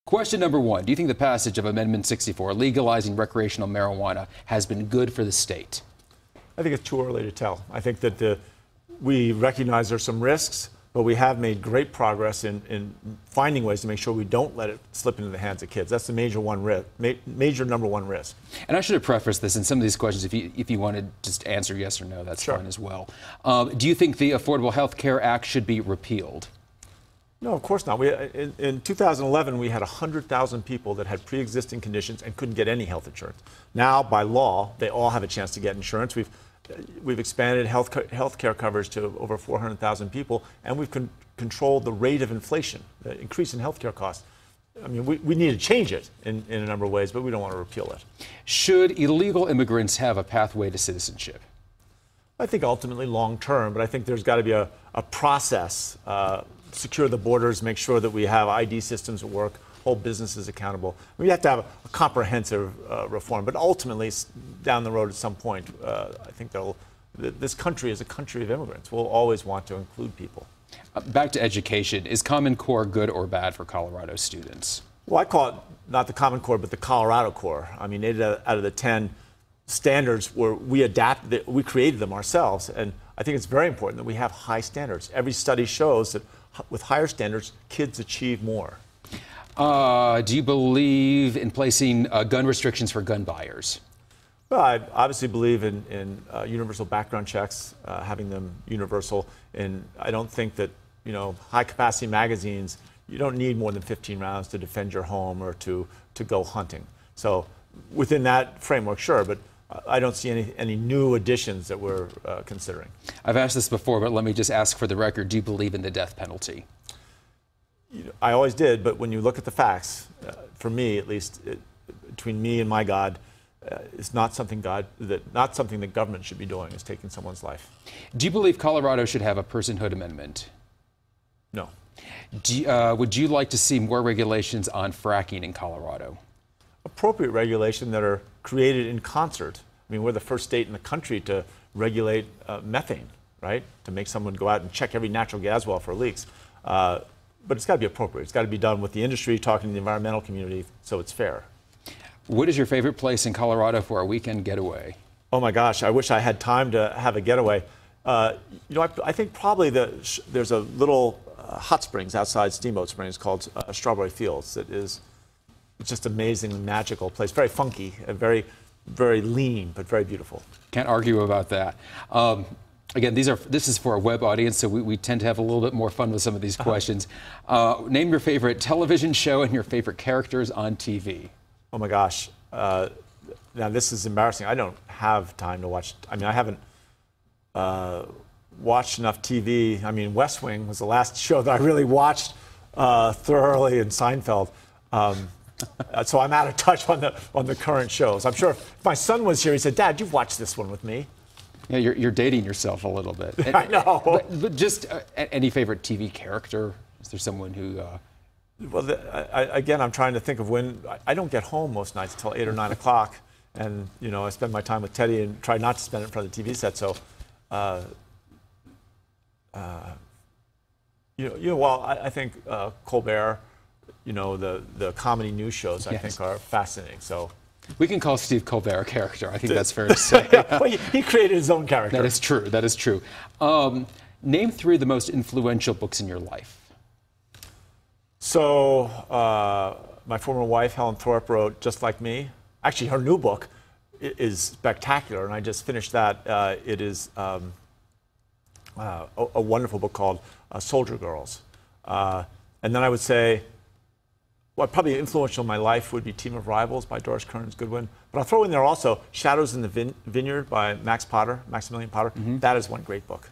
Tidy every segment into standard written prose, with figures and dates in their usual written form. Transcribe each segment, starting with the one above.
Question number one, do you think the passage of Amendment 64, legalizing recreational marijuana, has been good for the state? I think it's too early to tell. I think that we recognize there's some risks, but we have made great progress in finding ways to make sure we don't let it slip into the hands of kids. That's the major number one risk. And I should have prefaced this in some of these questions. If you want to just answer yes or no, that's sure. Fine as well. Do you think the Affordable Health Care Act should be repealed? No, of course not. In 2011, we had 100,000 people that had pre-existing conditions and couldn't get any health insurance. Now, by law, they all have a chance to get insurance. We've expanded health care coverage to over 400,000 people, and we've controlled the rate of inflation, the increase in health care costs. I mean, we need to change it in a number of ways, but we don't want to repeal it. Should illegal immigrants have a pathway to citizenship? I think ultimately long term, but I think there's got to be a process. Secure the borders, make sure that we have ID systems at work, hold businesses accountable. We have to have a comprehensive reform, but ultimately, down the road at some point, I think this country is a country of immigrants. We'll always want to include people. Back to education. Is Common Core good or bad for Colorado students? Well, I call it not the Common Core, but the Colorado Core. I mean, 8 out of the 10 standards we created them ourselves, and I think it's very important that we have high standards. Every study shows that with higher standards, kids achieve more. Do you believe in placing gun restrictions for gun buyers? Well, I obviously believe in universal background checks, having them universal. And I don't think that, high-capacity magazines, you don't need more than 15 rounds to defend your home or to go hunting. So within that framework, sure, but I don't see any new additions that we're considering. I've asked this before, but let me just ask for the record, do you believe in the death penalty? I always did, but when you look at the facts, for me at least, between me and my God, it's not something that government should be doing, is taking someone's life. Do you believe Colorado should have a personhood amendment? No. Would you like to see more regulations on fracking in Colorado? Appropriate regulation that are created in concert. I mean, we're the first state in the country to regulate methane, right? To make someone go out and check every natural gas well for leaks. But it's got to be appropriate. It's got to be done with the industry, talking to the environmental community, so it's fair. What is your favorite place in Colorado for a weekend getaway? Oh my gosh, I wish I had time to have a getaway. I think probably there's a little hot springs outside Steamboat Springs called Strawberry Fields that is just amazing, magical place. Very funky, very, very lean, but very beautiful. Can't argue about that. Again, this is for a web audience, so we tend to have a little bit more fun with some of these questions. Name your favorite television show and your favorite characters on TV. Oh my gosh. Now this is embarrassing. I don't have time to watch. I mean, I haven't watched enough TV. I mean, West Wing was the last show that I really watched thoroughly, and Seinfeld. So I'm out of touch on the current shows. I'm sure if my son was here, he said, "Dad, you've watched this one with me." Yeah, you're dating yourself a little bit. I know. But just any favorite TV character? Is there someone who? Well, again, I'm trying to think of when. I don't get home most nights until 8 or 9 o'clock, and I spend my time with Teddy and try not to spend it in front of the TV set. So, well, I think Colbert, the comedy news shows, I think are fascinating. So. We can call Steve Colbert a character. I think that's fair to say. Well, he created his own character. That is true. That is true. Name 3 of the most influential books in your life. So, my former wife, Helen Thorpe, wrote Just Like Me. Actually, her new book is spectacular, and I just finished that. It is a wonderful book called Soldier Girls. And then I would say, what probably influential in my life would be Team of Rivals by Doris Kearns Goodwin. But I'll throw in there also Shadows in the Vineyard by Maximilian Potter. Mm-hmm. That is one great book.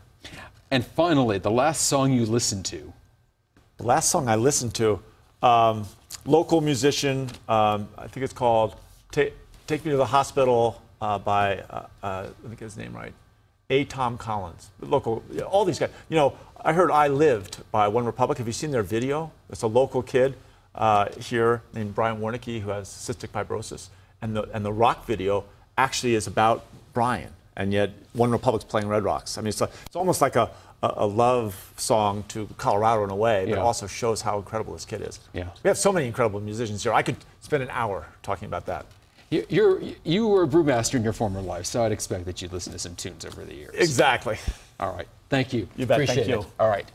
And finally, the last song you listened to. The last song I listened to, local musician, I think it's called Take Me to the Hospital by, let me get his name right, Tom Collins. Local, all these guys. I heard I Lived by One Republic. Have you seen their video? It's a local kid here named Brian Warnicki who has cystic fibrosis. And the rock video actually is about Brian. And yet One Republic's playing Red Rocks. I mean, it's almost like a a love song to Colorado in a way, but Yeah. also shows how incredible this kid is. Yeah. We have so many incredible musicians here. I could spend an hour talking about that. You were a brewmaster in your former life, so I'd expect that you'd listen to some tunes over the years. Exactly. All right. Thank you. You bet. Appreciate Thank you. it. All right.